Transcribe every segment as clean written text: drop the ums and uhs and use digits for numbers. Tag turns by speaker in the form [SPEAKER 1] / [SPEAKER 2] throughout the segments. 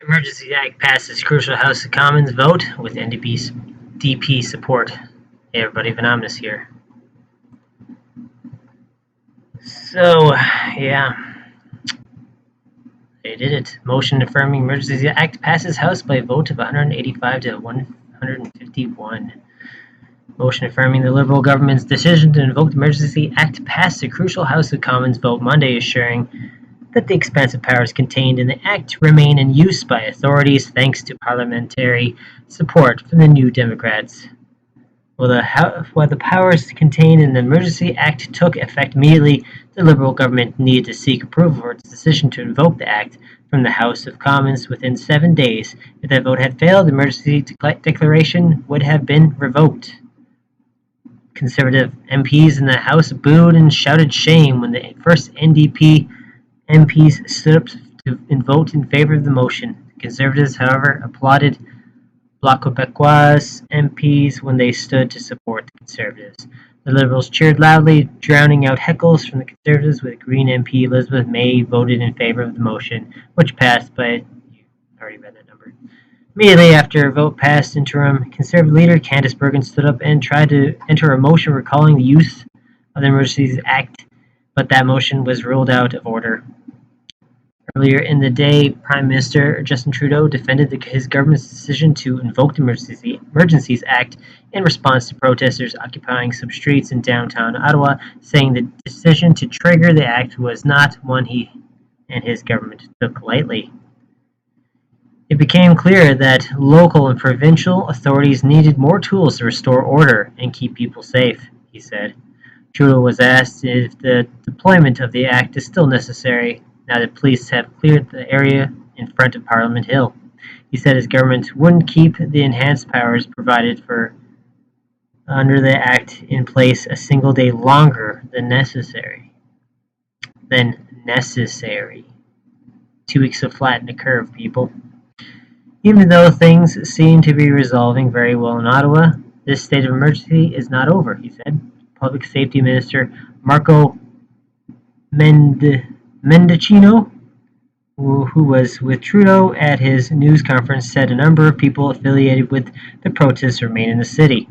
[SPEAKER 1] Emergency Act passes crucial House of Commons vote with DP support. Hey everybody, Venomous here. So, yeah, they did it. Motion affirming Emergency Act passes House by a vote of 185 to 151. Motion affirming the Liberal government's decision to invoke the Emergency Act passed the crucial House of Commons vote Monday, assuring that the expansive powers contained in the Act remain in use by authorities thanks to parliamentary support from the New Democrats. While the powers contained in the Emergency Act took effect immediately, the Liberal government needed to seek approval for its decision to invoke the Act from the House of Commons within 7 days. If that vote had failed, the emergency declaration would have been revoked. Conservative MPs in the House booed and shouted shame when the first NDP MPs stood up to vote in favor of the motion. The Conservatives, however, applauded Bloc Québécois MPs when they stood to support the Conservatives. The Liberals cheered loudly, drowning out heckles from the Conservatives, with Green MP Elizabeth May voted in favor of the motion, which passed by... You already read that number. Immediately after a vote passed, interim Conservative leader Candice Bergen stood up and tried to enter a motion recalling the use of the Emergencies Act, but that motion was ruled out of order. Earlier in the day, Prime Minister Justin Trudeau defended his government's decision to invoke the Emergencies Act in response to protesters occupying some streets in downtown Ottawa, saying the decision to trigger the act was not one he and his government took lightly. It became clear that local and provincial authorities needed more tools to restore order and keep people safe, he said. Trudeau was asked if the deployment of the act is still necessary now that police have cleared the area in front of Parliament Hill. He said his government wouldn't keep the enhanced powers provided for under the Act in place a single day longer than necessary. 2 weeks to flatten the curve, people. Even though things seem to be resolving very well in Ottawa, this state of emergency is not over, he said. Public Safety Minister Marco Mendicino, who was with Trudeau at his news conference, said a number of people affiliated with the protests remain in the city.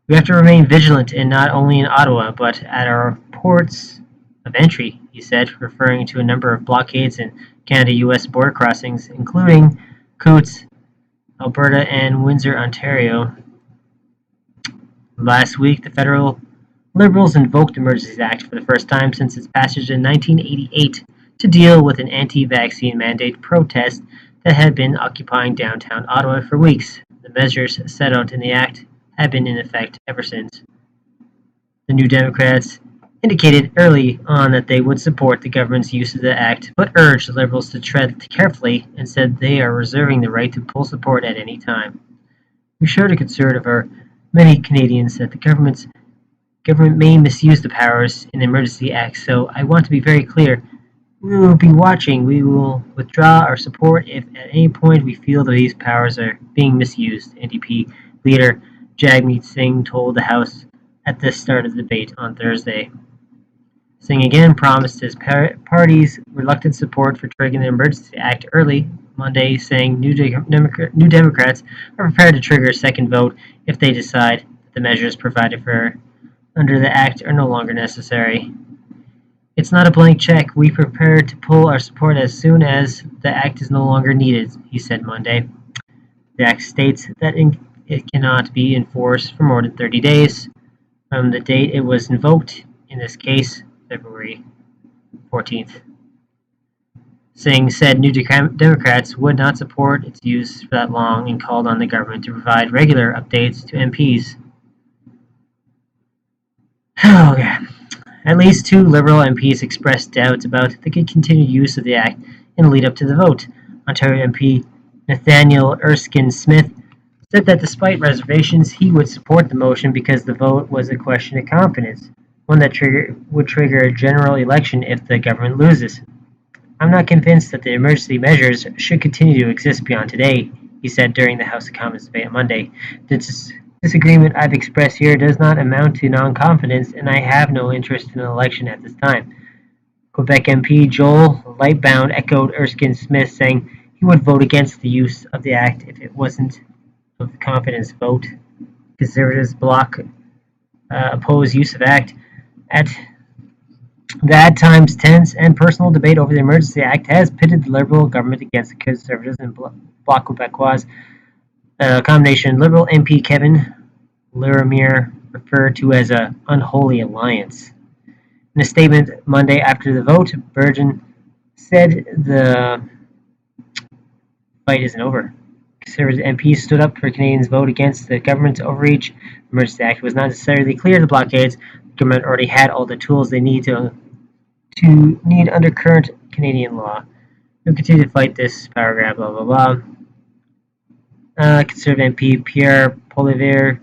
[SPEAKER 1] We have to remain vigilant, and not only in Ottawa, but at our ports of entry, he said, referring to a number of blockades and Canada-US border crossings, including Coutts, Alberta, and Windsor, Ontario. Last week, the federal Liberals invoked the Emergencies Act for the first time since its passage in 1988 to deal with an anti-vaccine mandate protest that had been occupying downtown Ottawa for weeks. The measures set out in the Act have been in effect ever since. The New Democrats indicated early on that they would support the government's use of the Act, but urged the Liberals to tread carefully and said they are reserving the right to pull support at any time. We showed a concern of our many Canadians that the government may misuse the powers in the Emergency Act, so I want to be very clear. We will be watching. We will withdraw our support if at any point we feel that these powers are being misused, NDP leader Jagmeet Singh told the House at the start of the debate on Thursday. Singh again promised his party's reluctant support for triggering the Emergency Act early Monday, saying New Democrats are prepared to trigger a second vote if they decide that the measures provided for under the Act are no longer necessary. It's not a blank check. We prepared to pull our support as soon as the Act is no longer needed, he said Monday. The Act states that it cannot be enforced for more than 30 days from the date it was invoked, in this case, February 14th. Singh said New Democrats would not support its use for that long and called on the government to provide regular updates to MPs. Okay. At least 2 Liberal MPs expressed doubts about the continued use of the Act in the lead-up to the vote. Ontario MP Nathaniel Erskine Smith said that despite reservations, he would support the motion because the vote was a question of confidence, one that would trigger a general election if the government loses. I'm not convinced that the emergency measures should continue to exist beyond today, he said during the House of Commons debate on Monday. The disagreement I've expressed here does not amount to non-confidence, and I have no interest in an election at this time. Quebec MP Joel Lightbound echoed Erskine Smith, saying he would vote against the use of the act if it wasn't a confidence vote. Conservatives oppose use of act. At that times tense and personal debate over the Emergency Act has pitted the Liberal government against the Conservatives and Bloc Québécois. A combination Liberal MP Kevin Larimer referred to as an unholy alliance. In a statement Monday after the vote, Burgeon said the fight isn't over. Conservative MPs stood up for Canadians' vote against the government's overreach. The Emergency Act was not necessarily clear to blockades. The government already had all the tools they need under current Canadian law. We'll continue to fight this paragraph, blah, blah, blah. Conservative MP Pierre Poilievre,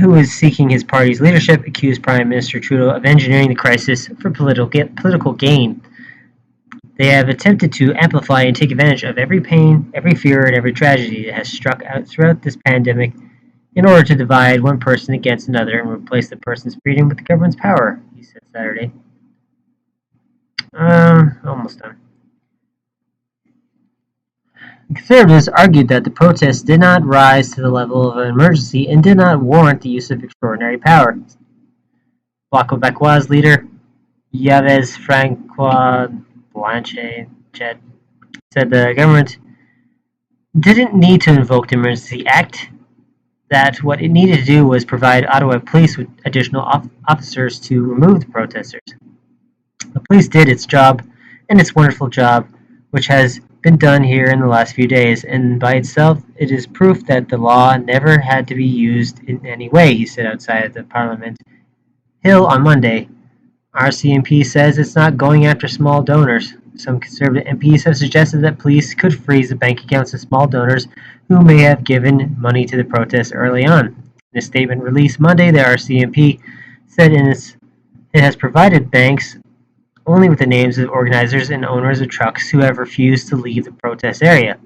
[SPEAKER 1] who is seeking his party's leadership, accused Prime Minister Trudeau of engineering the crisis for political gain. They have attempted to amplify and take advantage of every pain, every fear, and every tragedy that has struck out throughout this pandemic in order to divide one person against another and replace the person's freedom with the government's power, he said Saturday. Almost done. Conservatives argued that the protests did not rise to the level of an emergency and did not warrant the use of extraordinary power. Bloc Québécois leader Yves Francois Blanchet said the government didn't need to invoke the Emergency Act, that what it needed to do was provide Ottawa police with additional officers to remove the protesters. The police did its job, and its wonderful job, which has been done here in the last few days, and by itself it is proof that the law never had to be used in any way, he said outside the Parliament Hill on Monday. RCMP says it's not going after small donors. Some Conservative MPs have suggested that police could freeze the bank accounts of small donors who may have given money to the protests early on. In a statement released Monday, the RCMP said it has provided banks only with the names of organizers and owners of trucks who have refused to leave the protest area.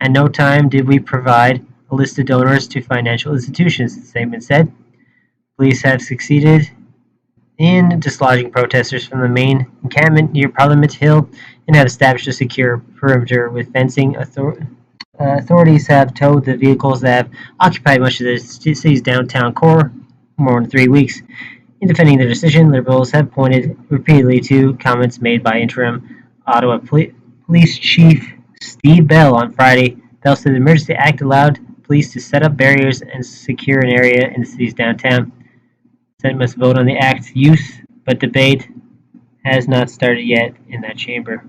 [SPEAKER 1] At no time did we provide a list of donors to financial institutions, the statement said. Police have succeeded in dislodging protesters from the main encampment near Parliament Hill and have established a secure perimeter with fencing. Authorities have towed the vehicles that have occupied much of the city's downtown core for more than 3 weeks. In defending their decision, Liberals have pointed repeatedly to comments made by interim Ottawa Police Chief Steve Bell on Friday. Bell said the Emergency Act allowed police to set up barriers and secure an area in the city's downtown. The Senate must vote on the Act's use, but debate has not started yet in that chamber.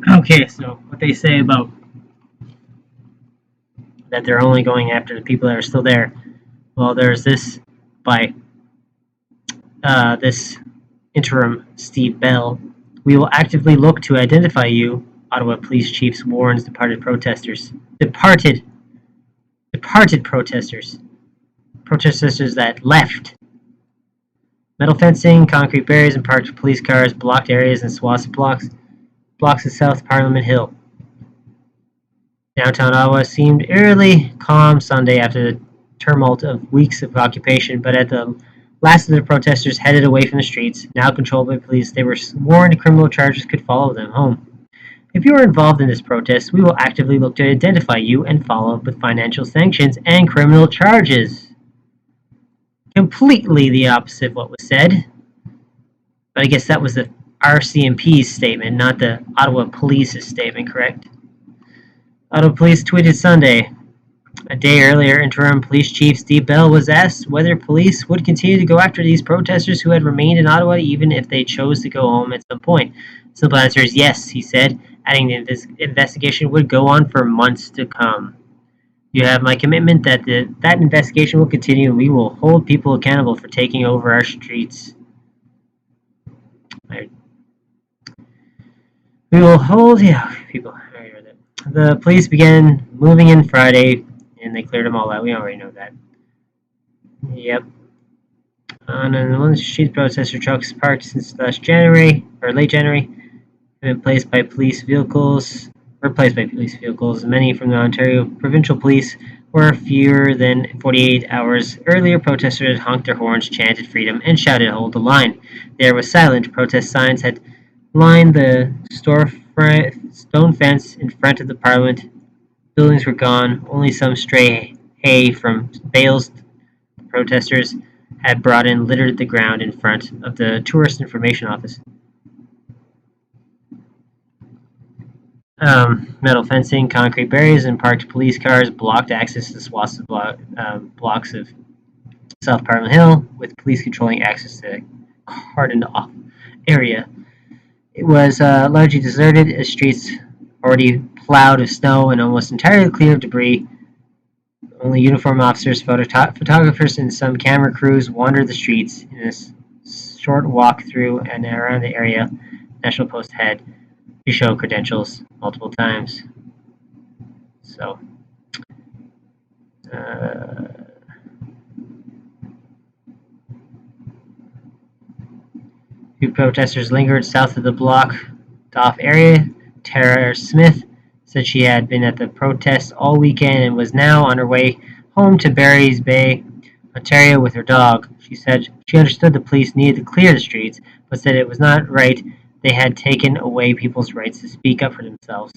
[SPEAKER 1] Okay, so what they say about that they're only going after the people that are still there. Well, there's this by this interim Steve Bell. We will actively look to identify you, Ottawa Police Chief warns departed protesters. Departed protesters. Protesters that left. Metal fencing, concrete barriers, and parked police cars blocked areas and swaths of blocks of South Parliament Hill. Downtown Ottawa seemed eerily calm Sunday after the tumult of weeks of occupation, but at the last of the protesters headed away from the streets, now controlled by police, they were warned criminal charges could follow them home. If you are involved in this protest, we will actively look to identify you and follow up with financial sanctions and criminal charges. Completely the opposite of what was said. But I guess that was the RCMP's statement, not the Ottawa Police's statement, correct? Ottawa Police tweeted Sunday. A day earlier, interim police chief Steve Bell was asked whether police would continue to go after these protesters who had remained in Ottawa even if they chose to go home at some point. Simple answer is yes, he said, adding the investigation would go on for months to come. You have my commitment that that investigation will continue and we will hold people accountable for taking over our streets. We will hold people. The police began moving in Friday and they cleared them all out. We already know that. Yep. On the street, protester trucks parked since late January have been replaced by police vehicles. Many from the Ontario Provincial Police were fewer than 48 hours earlier. Protesters had honked their horns, chanted freedom, and shouted "Hold the line." The air was silent. Protest signs had lined the stone fence in front of the Parliament. Buildings were gone. Only some stray hay from bales the protesters had brought in littered the ground in front of the Tourist Information Office. Metal fencing, concrete barriers, and parked police cars blocked access to swaths of blocks of South Parliament Hill, with police controlling access to the cordoned-off area. It was largely deserted, as streets already plowed with snow and almost entirely clear of debris. Only uniformed officers, photographers, and some camera crews wandered the streets in a short walk through and around the area. National Post had to show credentials multiple times. So, two protesters lingered south of the blocked-off area. Tara Smith said she had been at the protest all weekend and was now on her way home to Barry's Bay, Ontario, with her dog. She said she understood the police needed to clear the streets, but said it was not right they had taken away people's rights to speak up for themselves.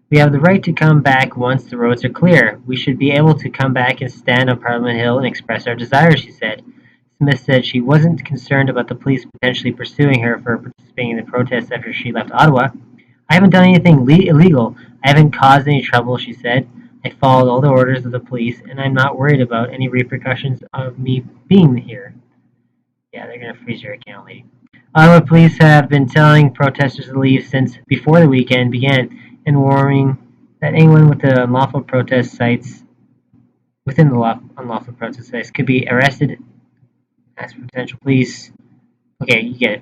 [SPEAKER 1] We have the right to come back once the roads are clear. We should be able to come back and stand on Parliament Hill and express our desires, she said. Smith said she wasn't concerned about the police potentially pursuing her for participating in the protests after she left Ottawa. I haven't done anything illegal. I haven't caused any trouble, she said. I followed all the orders of the police, and I'm not worried about any repercussions of me being here. Yeah, they're going to freeze your account, lady. Ottawa police have been telling protesters to leave since before the weekend began, and warning that anyone with the unlawful protest sites within the unlawful protest sites could be arrested as potential police. Okay, you get it.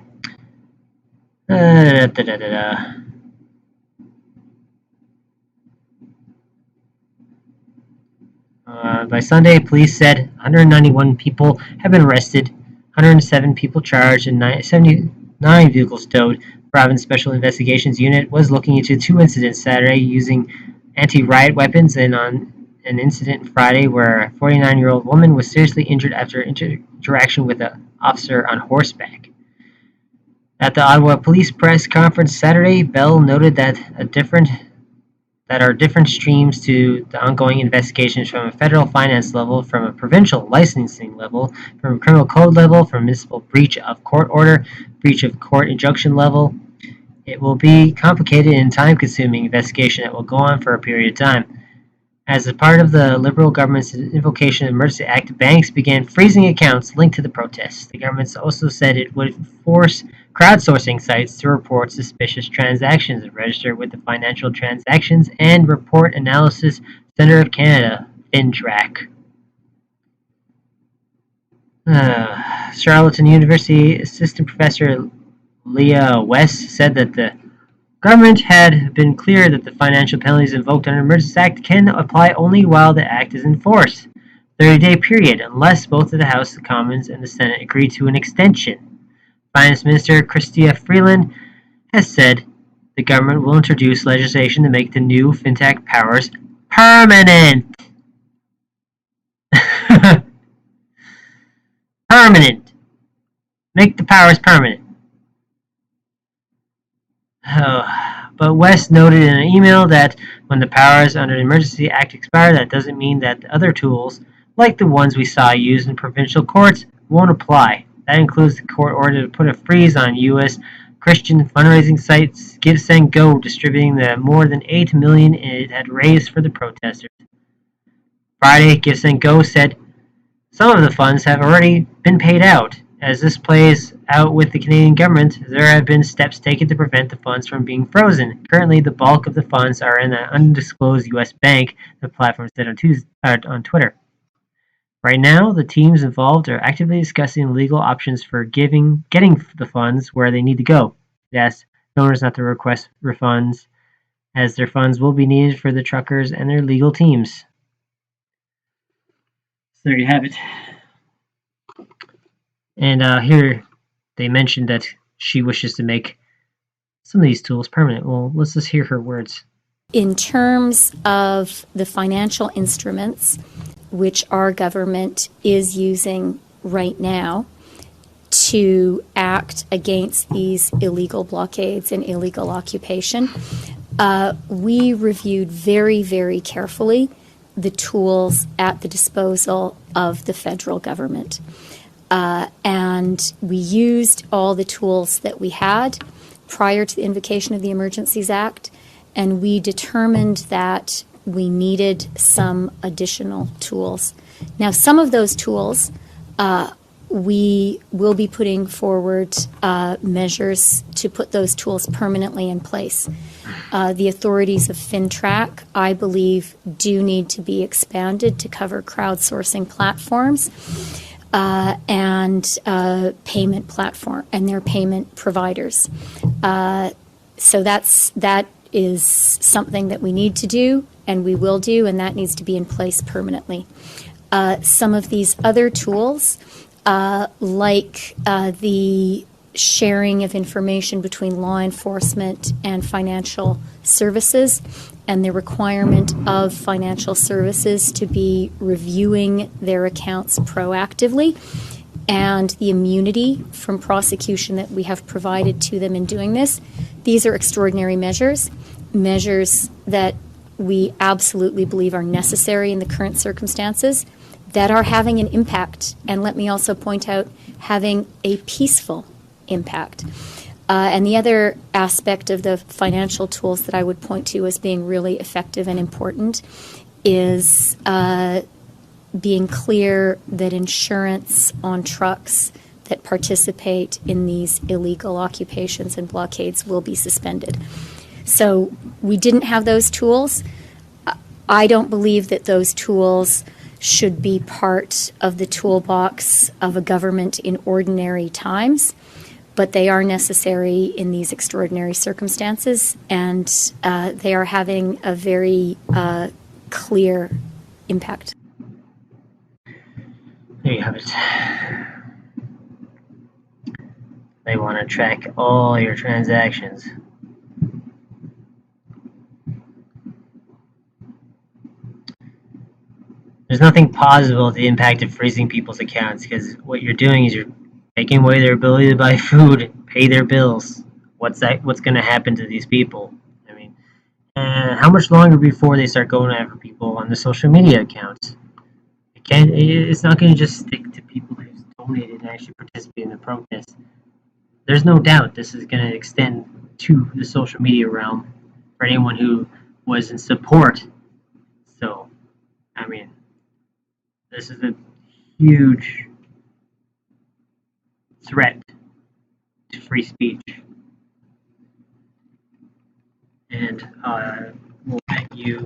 [SPEAKER 1] By Sunday, police said 191 people have been arrested, 107 people charged, and 79 vehicles towed. The Province Special Investigations Unit was looking into two incidents Saturday using anti-riot weapons, and on an incident Friday where a 49-year-old woman was seriously injured after interaction with an officer on horseback. At the Ottawa Police Press Conference Saturday, Bell noted that are different streams to the ongoing investigations from a federal finance level, from a provincial licensing level, from a criminal code level, from municipal breach of court order, breach of court injunction level. It will be complicated and time-consuming investigation that will go on for a period of time. As a part of the Liberal government's invocation of the Emergency Act, banks began freezing accounts linked to the protests. The government also said it would force crowdsourcing sites to report suspicious transactions and register with the Financial Transactions and Report Analysis Centre of Canada, FinTrack. Charlottetown University Assistant Professor Leah West said that the government had been clear that the financial penalties invoked under the Emergencies Act can apply only while the Act is in force, 30-day period, unless both of the House of Commons and the Senate agree to an extension. Finance Minister Chrystia Freeland has said the government will introduce legislation to make the new fintech powers permanent. Permanent. Make the powers permanent. But West noted in an email that when the powers under the Emergency Act expire, that doesn't mean that other tools, like the ones we saw used in provincial courts, won't apply. That includes the court order to put a freeze on U.S. Christian fundraising sites GiveSendGo, distributing the more than $8 million it had raised for the protesters. Friday, GiveSendGo said some of the funds have already been paid out. As this plays out with the Canadian government, there have been steps taken to prevent the funds from being frozen. Currently, the bulk of the funds are in an undisclosed U.S. bank, the platform said on Twitter. Right now, the teams involved are actively discussing legal options for getting the funds where they need to go. They asked donors not to request refunds, as their funds will be needed for the truckers and their legal teams. So there you have it. And here they mentioned that she wishes to make some of these tools permanent. Well, let's just hear her words.
[SPEAKER 2] In terms of the financial instruments which our government is using right now, to act against these illegal blockades and illegal occupation, we reviewed very, very carefully the tools at the disposal of the federal government. And we used all the tools that we had prior to the invocation of the Emergencies Act, and we determined that we needed some additional tools. Now, some of those tools, we will be putting forward measures to put those tools permanently in place. The authorities of FinTrack, I believe, do need to be expanded to cover crowdsourcing platforms and payment platform and their payment providers. So that is something that we need to do, and we will do, and that needs to be in place permanently. Some of these other tools, like the sharing of information between law enforcement and financial services, and the requirement of financial services to be reviewing their accounts proactively, and the immunity from prosecution that we have provided to them in doing this. These are extraordinary measures that we absolutely believe are necessary in the current circumstances, that are having an impact, and let me also point out, having a peaceful impact. And the other aspect of the financial tools that I would point to as being really effective and important is being clear that insurance on trucks that participate in these illegal occupations and blockades will be suspended. So we didn't have those tools. I don't believe that those tools should be part of the toolbox of a government in ordinary times, but they are necessary in these extraordinary circumstances, and they are having a very clear impact.
[SPEAKER 1] There you have it. They want to track all your transactions. There's nothing positive about the impact of freezing people's accounts, because what you're doing is you're taking away their ability to buy food, pay their bills. What's going to happen to these people? I mean, how much longer before they start going after people on the social media accounts? It's not going to just stick to people who's donated and actually participate in the protest. There's no doubt this is going to extend to the social media realm for anyone who was in support. So, I mean, this is a huge threat to free speech. And we'll bet you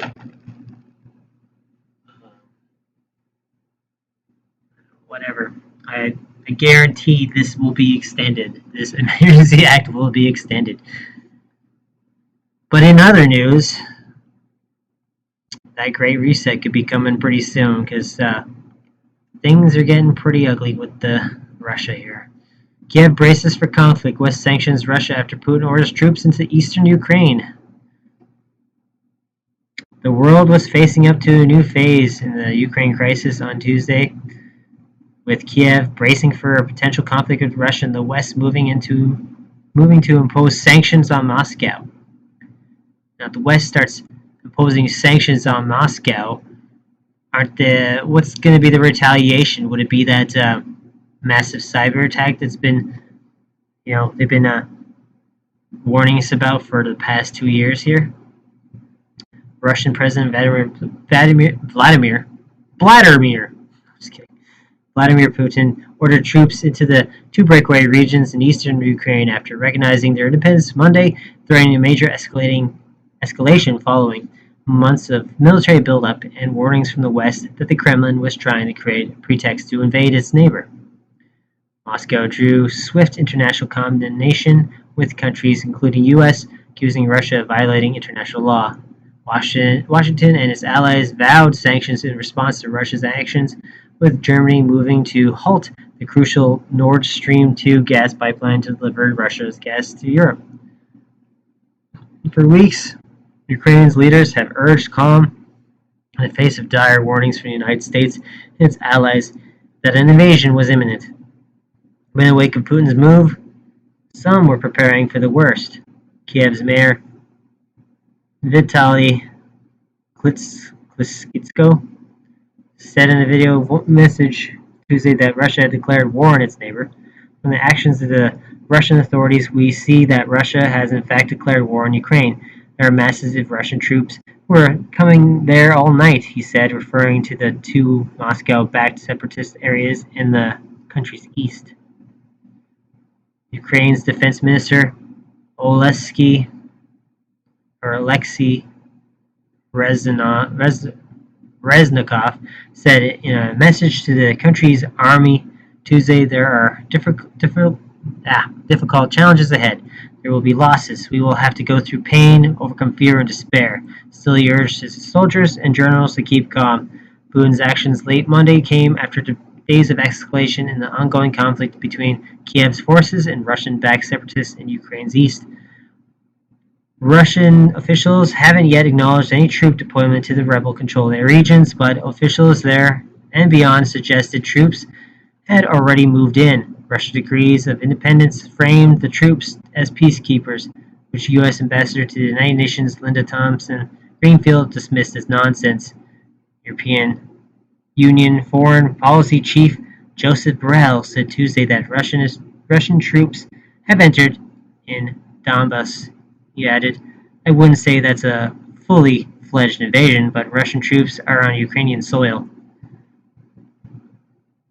[SPEAKER 1] whatever. I guarantee this will be extended. This Emergency Act will be extended. But in other news, that Great Reset could be coming pretty soon, because things are getting pretty ugly with Russia here. Kiev braces for conflict. West sanctions Russia after Putin orders troops into eastern Ukraine. The world was facing up to a new phase in the Ukraine crisis on Tuesday, with Kiev bracing for a potential conflict with Russia and the West moving to impose sanctions on Moscow. Now, if the West starts imposing sanctions on Moscow, what's going to be the retaliation? Would it be that massive cyber attack that's been, they've been warning us about for the past 2 years here? Russian President Vladimir Putin ordered troops into the two breakaway regions in eastern Ukraine after recognizing their independence Monday, threatening a major escalation following months of military buildup and warnings from the West that the Kremlin was trying to create a pretext to invade its neighbor. Moscow drew swift international condemnation, with countries including U.S. accusing Russia of violating international law. Washington and its allies vowed sanctions in response to Russia's actions, with Germany moving to halt the crucial Nord Stream 2 gas pipeline to deliver Russia's gas to Europe. For weeks, Ukraine's leaders have urged calm in the face of dire warnings from the United States and its allies that an invasion was imminent. In the wake of Putin's move, some were preparing for the worst. Kiev's mayor, Vitaly Klitschko, said in a video message Tuesday that Russia had declared war on its neighbor. From the actions of the Russian authorities, we see that Russia has in fact declared war on Ukraine. There are masses of Russian troops who are coming there all night, he said, referring to the two Moscow-backed separatist areas in the country's east. Ukraine's defense minister, Alexei Reznikov, said in a message to the country's army Tuesday, there are difficult challenges ahead. There will be losses. We will have to go through pain, overcome fear and despair. Still, he urged his soldiers and generals to keep calm. Putin's actions late Monday came after days of escalation in the ongoing conflict between Kiev's forces and Russian-backed separatists in Ukraine's east. Russian officials haven't yet acknowledged any troop deployment to the rebel-controlled regions, but officials there and beyond suggested troops had already moved in. Russia's decrees of independence framed the troops as peacekeepers, which U.S. Ambassador to the United Nations Linda Thompson-Greenfield dismissed as nonsense. European Union Foreign Policy Chief Joseph Borrell said Tuesday that Russian troops have entered in Donbass. He added, I wouldn't say that's a fully fledged invasion, but Russian troops are on Ukrainian soil.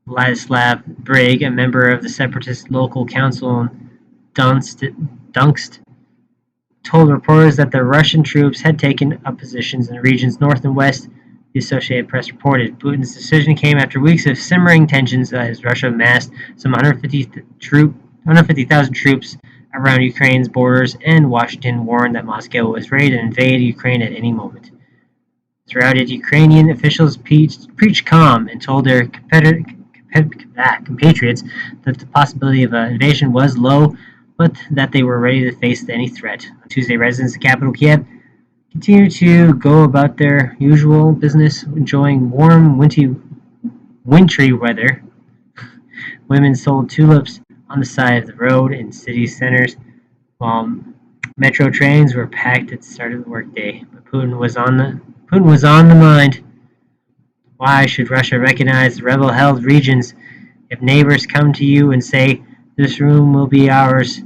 [SPEAKER 1] Vladislav Brigg, a member of the separatist local council in Donetsk, told reporters that the Russian troops had taken up positions in the regions north and west. The Associated Press reported Putin's decision came after weeks of simmering tensions as Russia amassed some 150,000 troops around Ukraine's borders, and Washington warned that Moscow was ready to invade Ukraine at any moment. Surrounded Ukrainian officials preached calm and told their compatriots that the possibility of an invasion was low, but that they were ready to face any threat. On Tuesday, residents of the capital, Kiev, continued to go about their usual business, enjoying warm, wintry weather. Women sold tulips on the side of the road in city centers, while metro trains were packed at the start of the workday. But Putin was on the mind. Why should Russia recognize the rebel-held regions? If neighbors come to you and say, this room will be ours,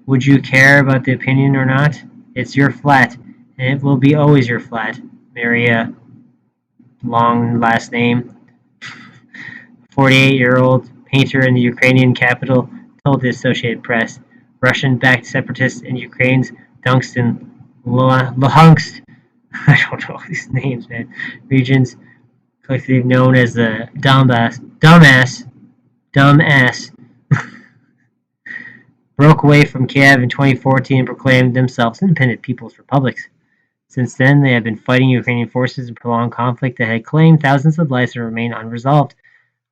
[SPEAKER 1] would you care about the opinion or not? It's your flat, and it will be always your flat. Maria, long last name, 48-year-old painter in the Ukrainian capital, told the Associated Press. Russian-backed separatists in Ukraine's Donetsk and Luhansk, I don't know these names, man, regions, collectively known as the Dumbass, broke away from Kiev in 2014 and proclaimed themselves independent people's republics. Since then, they have been fighting Ukrainian forces in prolonged conflict that had claimed thousands of lives and remain unresolved.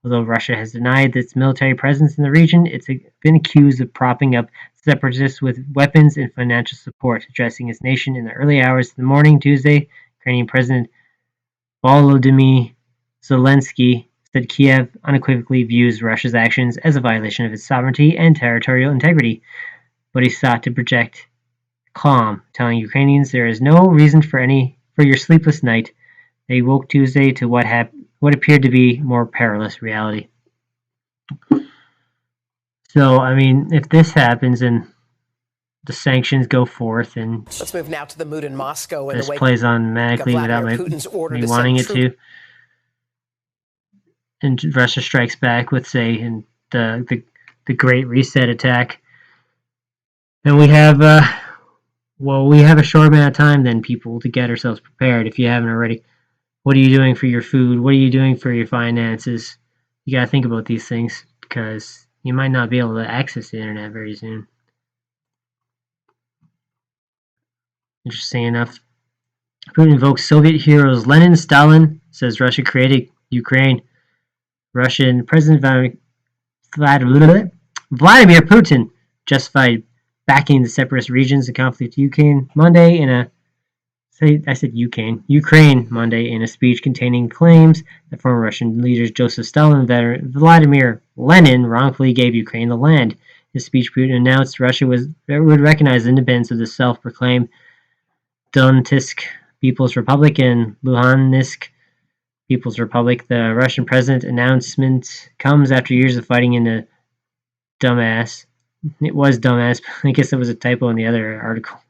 [SPEAKER 1] Although Russia has denied its military presence in the region, it's been accused of propping up separatists with weapons and financial support. Addressing its nation in the early hours of the morning Tuesday, Ukrainian President Volodymyr Zelensky said Kiev unequivocally views Russia's actions as a violation of its sovereignty and territorial integrity, but he sought to project calm, telling Ukrainians there is no reason for your sleepless night. They woke Tuesday to what appeared to be more perilous reality. So, I mean, if this happens and the sanctions go forth and
[SPEAKER 3] let's move now to the mood in Moscow and
[SPEAKER 1] this plays on automatically without me wanting it to, and Russia strikes back with, say, the Great Reset attack, and we have a short amount of time then, people, to get ourselves prepared. If you haven't already, what are you doing for your food? What are you doing for your finances? You gotta think about these things, because you might not be able to access the internet very soon. Interesting enough, Putin invokes Soviet heroes Lenin, Stalin, says Russia created Ukraine. Russian President Vladimir Putin justified backing the separatist regions in conflict with Ukraine Monday in a I said Ukraine Monday in a speech containing claims that former Russian leaders Joseph Stalin and Vladimir Lenin wrongfully gave Ukraine the land. His speech, Putin announced Russia would recognize the independence of the self-proclaimed Donetsk People's Republic and Luhansk People's Republic. The Russian president's announcement comes after years of fighting in the dumbass. It was dumbass, but I guess it was a typo in the other article.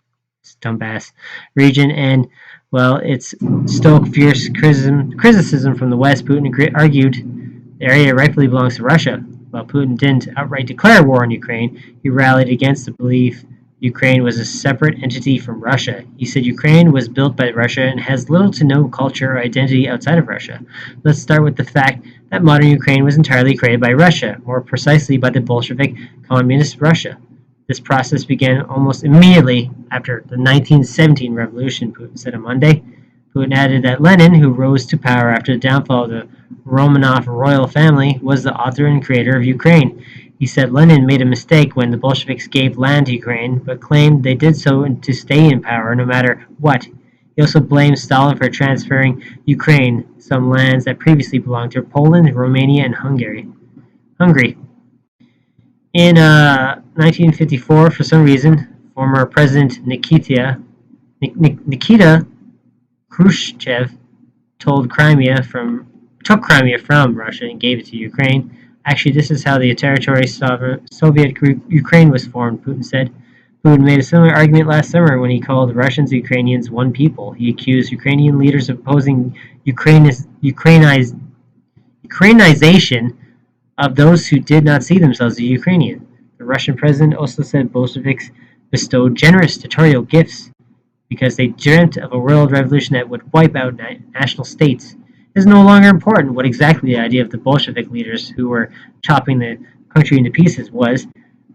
[SPEAKER 1] It's dumbass region, and well, it's stoked fierce criticism from the West. Putin argued the area rightfully belongs to Russia. While Putin didn't outright declare war on Ukraine, he rallied against the belief Ukraine was a separate entity from Russia. He said Ukraine was built by Russia and has little to no culture or identity outside of Russia. Let's start with the fact that modern Ukraine was entirely created by Russia, more precisely by the Bolshevik Communist Russia. This process began almost immediately after the 1917 revolution, Putin said on Monday. Putin added that Lenin, who rose to power after the downfall of the Romanov royal family, was the author and creator of Ukraine. He said Lenin made a mistake when the Bolsheviks gave land to Ukraine, but claimed they did so to stay in power no matter what. He also blamed Stalin for transferring Ukraine, some lands that previously belonged to Poland, Romania, and Hungary. In 1954, for some reason, former President Nikita Khrushchev took Crimea from Russia and gave it to Ukraine. Actually, this is how the territory Soviet Ukraine was formed, Putin said. Putin made a similar argument last summer when he called the Russians and Ukrainians one people. He accused Ukrainian leaders of opposing Ukrainization of those who did not see themselves as Ukrainian. The Russian president also said Bolsheviks bestowed generous territorial gifts because they dreamt of a world revolution that would wipe out national states. It is no longer important what exactly the idea of the Bolshevik leaders who were chopping the country into pieces was.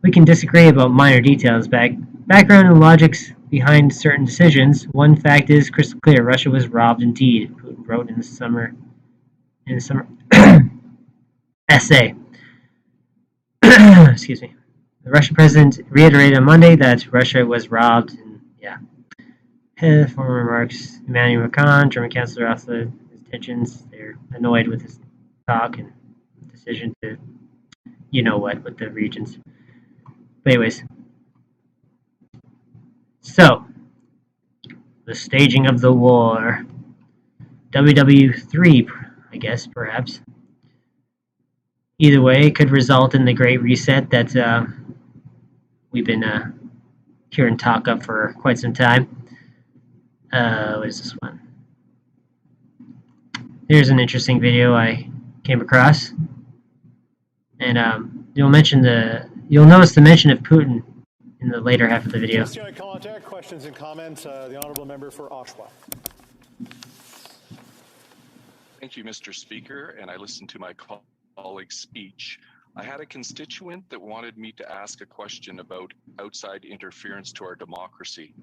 [SPEAKER 1] We can disagree about minor details, background and logics behind certain decisions. One fact is crystal clear: Russia was robbed indeed, Putin wrote in the summer essay. Excuse me. The Russian president reiterated on Monday that Russia was robbed. Former remarks. Emmanuel Macron, German Chancellor, also his tensions. They're annoyed with his talk and decision to, with the regions. But anyways, so the staging of the war, WW3, I guess, perhaps. Either way, it could result in the Great Reset that we've been hearing talk of for quite some time. What is this one? Here's an interesting video I came across, and you'll notice the mention of Putin in the later half of the video.
[SPEAKER 4] Questions and comments. The honourable member for Oshawa.
[SPEAKER 5] Thank you, Mr. Speaker, and I listened to my colleague's speech. I had a constituent that wanted me to ask a question about outside interference to our democracy.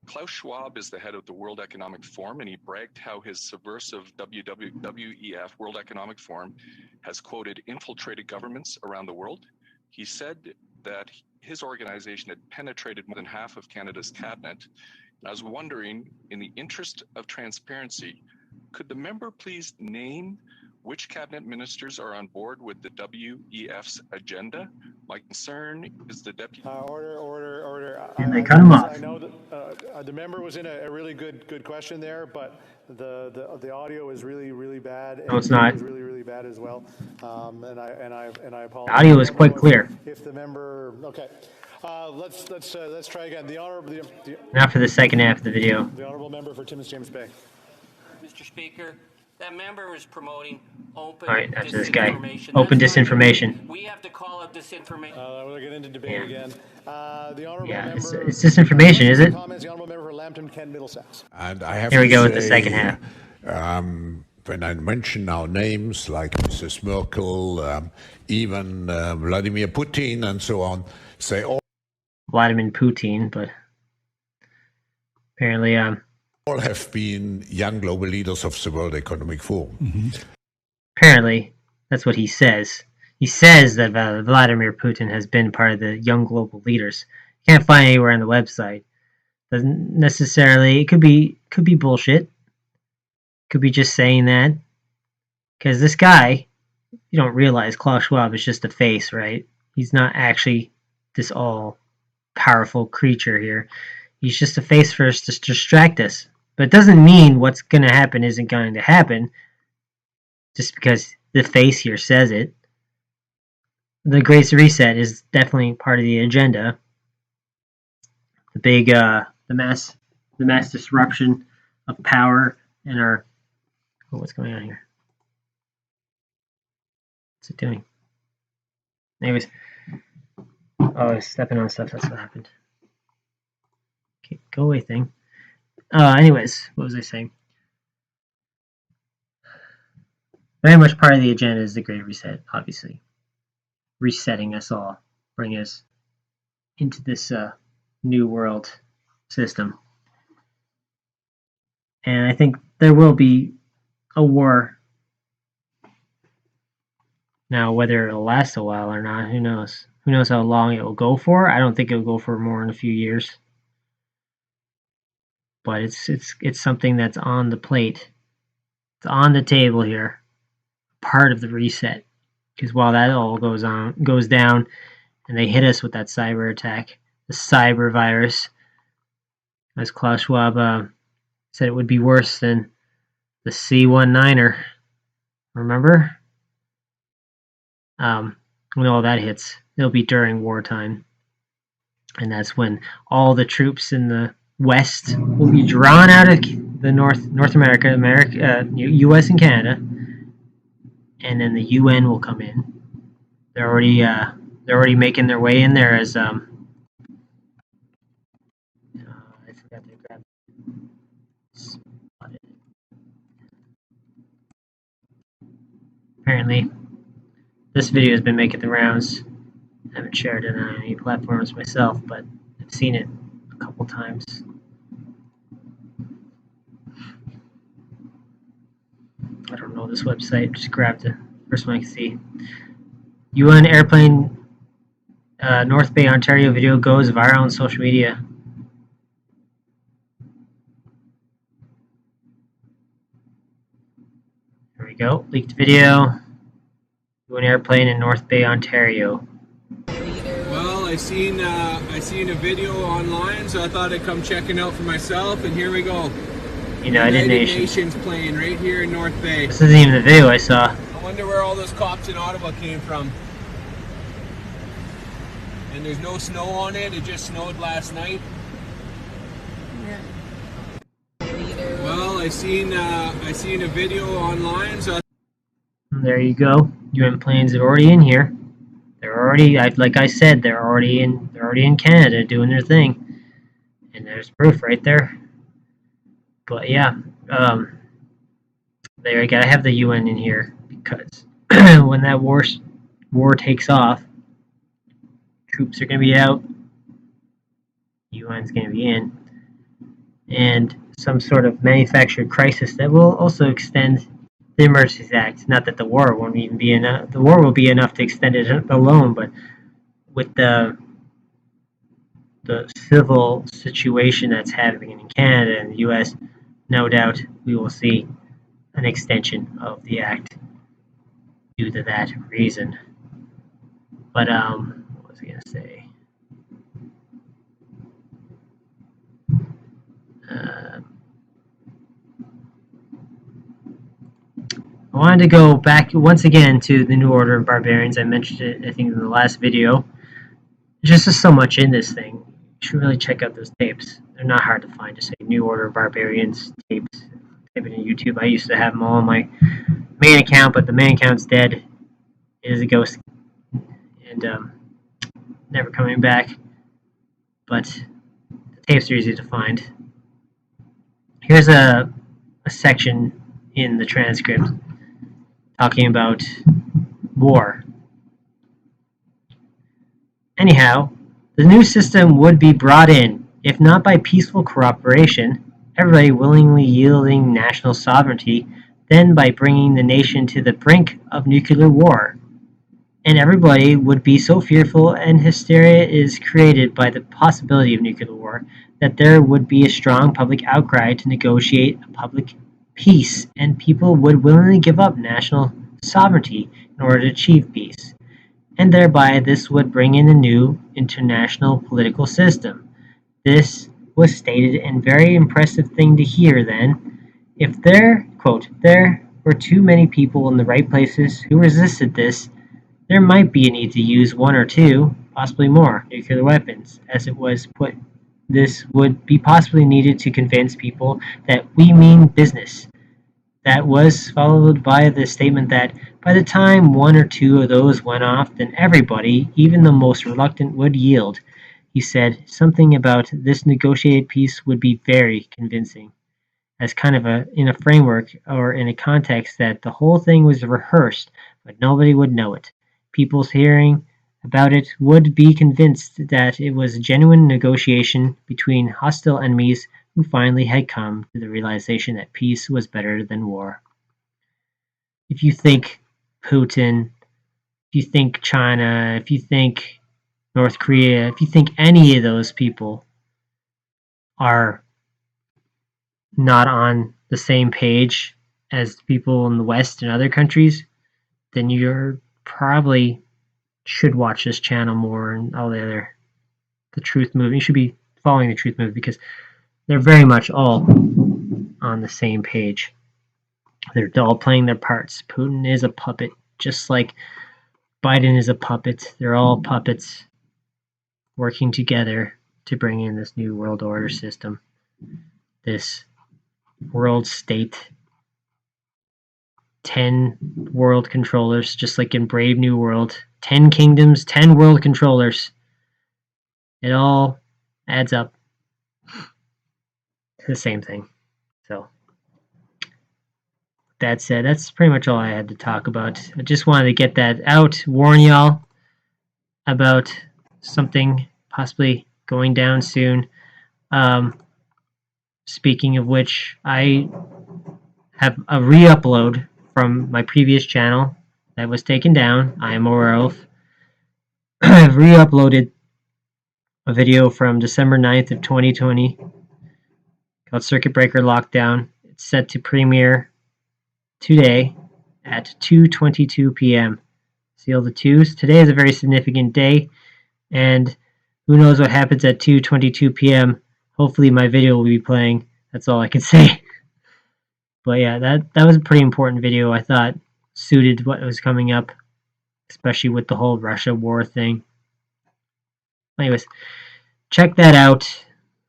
[SPEAKER 5] Klaus Schwab is the head of the World Economic Forum, and he bragged how his subversive WEF, World Economic Forum, has, quoted, infiltrated governments around the world. He said that his organization had penetrated more than half of Canada's cabinet. I was wondering, in the interest of transparency, could the member please name which cabinet ministers are on board with the WEF's agenda? My concern is the deputy.
[SPEAKER 4] Order.
[SPEAKER 1] And they cut him off.
[SPEAKER 4] I know that the member was in a really good question there, but the audio is really bad.
[SPEAKER 1] No, it's not.
[SPEAKER 4] It was really bad as well. And I apologize.
[SPEAKER 1] The audio is quite clear.
[SPEAKER 4] If the member, okay. Let's try again.
[SPEAKER 1] Not for the second half of the video.
[SPEAKER 4] The honourable member for Timmins James Bay.
[SPEAKER 6] Mr. Speaker, that member was promoting open
[SPEAKER 1] after this guy.
[SPEAKER 6] disinformation.
[SPEAKER 1] Open disinformation.
[SPEAKER 6] We have to call out disinformation.
[SPEAKER 4] We'll get into debate again. The honourable member.
[SPEAKER 1] It's disinformation, is it?
[SPEAKER 4] Comments. The honourable member for Lambton, Kent, Middlesex.
[SPEAKER 7] And I have
[SPEAKER 1] Here we
[SPEAKER 7] to
[SPEAKER 1] go with
[SPEAKER 7] say,
[SPEAKER 1] the second half.
[SPEAKER 7] When I mention now names like Mrs. Merkel, even Vladimir Putin and so on, say all
[SPEAKER 1] Vladimir Putin, but apparently
[SPEAKER 7] all have been young global leaders of the World Economic Forum.
[SPEAKER 1] Mm-hmm. Apparently, that's what he says. He says that Vladimir Putin has been part of the young global leaders. You can't find it anywhere on the website. Doesn't necessarily. It could be bullshit. Could be just saying that because this guy, you don't realize Klaus Schwab is just a face, right? He's not actually this all-powerful creature here. He's just a face for us to distract us. But it doesn't mean what's going to happen isn't going to happen just because the face here says it. The Great Reset is definitely part of the agenda. The big, the mass disruption of power in our. Oh, what's going on here? What's it doing? Anyways, oh, I was stepping on stuff. That's what happened. Okay, go away, thing. Anyways, what was I saying? Very much part of the agenda is the Great Reset, obviously. Resetting us all, bring us into this new world system. And I think there will be a war. Now, whether it'll last a while or not, who knows? Who knows how long it will go for? I don't think it will go for more than a few years. But it's something that's on the plate. It's on the table here. Part of the reset. Because while that all goes down, and they hit us with that cyber attack, the cyber virus, as Klaus Schwab said, it would be worse than the C-19er. Remember? When all that hits, it'll be during wartime, and that's when all the troops in the West will be drawn out of the North America, U.S. and Canada, and then the UN will come in. They're already making their way in there as I forgot to grab. Apparently, this video has been making the rounds. I haven't shared it on any platforms myself, but I've seen it a couple times. I don't know this website. Just grabbed the first one I can see. UN airplane North Bay, Ontario video goes viral on social media. There we go. Leaked video. UN airplane in North Bay, Ontario.
[SPEAKER 8] Well, I seen a video online, so I thought I'd come check it out for myself, and here we go.
[SPEAKER 1] United Nations
[SPEAKER 8] plane right here in North Bay.
[SPEAKER 1] This isn't even the video I saw.
[SPEAKER 8] I wonder where all those cops in Ottawa came from. And there's no snow on it. It just snowed last night. Well, I seen a video online, so.
[SPEAKER 1] There you go. UN planes are already in here. They're already, like I said, they're already in Canada doing their thing, and there's proof right there. But yeah, there you gotta have the UN in here because when that war takes off, troops are gonna be out, UN's gonna be in, and some sort of manufactured crisis that will also extend the Emergencies Act. Not that the war won't even be enough. The war will be enough to extend it alone, but with the civil situation that's happening in Canada and the U.S., no doubt we will see an extension of the act due to that reason. But what was I gonna say? I wanted to go back once again to the New Order of Barbarians. I mentioned it, I think, in the last video. There's just so much in this thing. You should really check out those tapes. They're not hard to find. Just say New Order of Barbarians tapes. Type it in YouTube. I used to have them all on my main account, but the main account's dead. It is a ghost. And never coming back. But the tapes are easy to find. Here's a section in the transcript talking about war. Anyhow, the new system would be brought in, if not by peaceful cooperation, everybody willingly yielding national sovereignty, then by bringing the nation to the brink of nuclear war. And everybody would be so fearful, and hysteria is created by the possibility of nuclear war, that there would be a strong public outcry to negotiate a public peace, and people would willingly give up national sovereignty in order to achieve peace. And thereby this would bring in a new international political system. This was stated, and very impressive thing to hear then. If there, quote, there were too many people in the right places who resisted this, there might be a need to use one or two, possibly more, nuclear weapons. As it was put, this would be possibly needed to convince people that we mean business. That was followed by the statement that by the time one or two of those went off, then everybody, even the most reluctant, would yield. He said something about this negotiated peace would be very convincing, as kind of in a framework or in a context that the whole thing was rehearsed, but nobody would know it. People hearing about it would be convinced that it was a genuine negotiation between hostile enemies who finally had come to the realization that peace was better than war. If you think Putin, if you think China, if you think North Korea, if you think any of those people are not on the same page as people in the West and other countries, then you're probably should watch this channel more and all the Truth Movement. You should be following the Truth Movement because they're very much all on the same page. They're all playing their parts. Putin is a puppet, just like Biden is a puppet. They're all puppets working together to bring in this new world order system, this world state. 10 world controllers, just like in Brave New World. 10 kingdoms, 10 world controllers. It all adds up to the same thing. So, that said, that's pretty much all I had to talk about. I just wanted to get that out, warn y'all about something possibly going down soon. Speaking of which, I have a re-upload from my previous channel that was taken down. I am Orelf. I've re-uploaded a video from December 9th of 2020 called Circuit Breaker Lockdown. It's set to premiere today at 2:22 p.m. See all the twos? Today is a very significant day, and who knows what happens at 2:22 p.m. Hopefully my video will be playing. That's all I can say. But yeah, that was a pretty important video. I thought suited what was coming up, especially with the whole Russia war thing. Anyways, check that out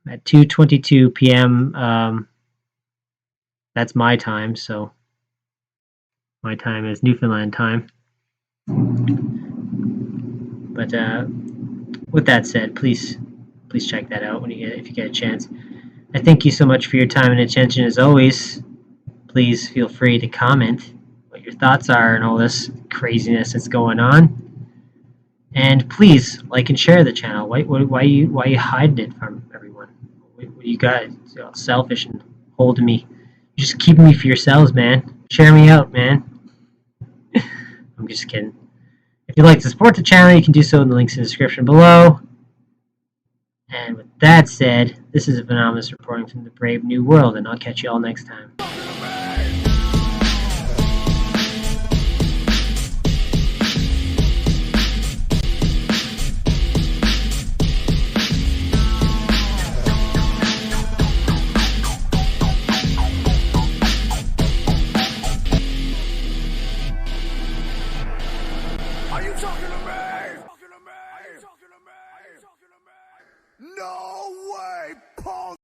[SPEAKER 1] at 2:22 p.m. That's my time, so my time is Newfoundland time. But with that said, please check that out if you get a chance. I thank you so much for your time and attention as always. Please feel free to comment what your thoughts are and all this craziness that's going on. And please like and share the channel. Why you hiding it from everyone? What you guys selfish and holding me? You're just keeping me for yourselves, man. Share me out, man. I'm just kidding. If you'd like to support the channel, you can do so in the links in the description below. And with that said, this is Anonymous reporting from the Brave New World, and I'll catch you all next time.
[SPEAKER 9] Are you talking to me? No way, Paul!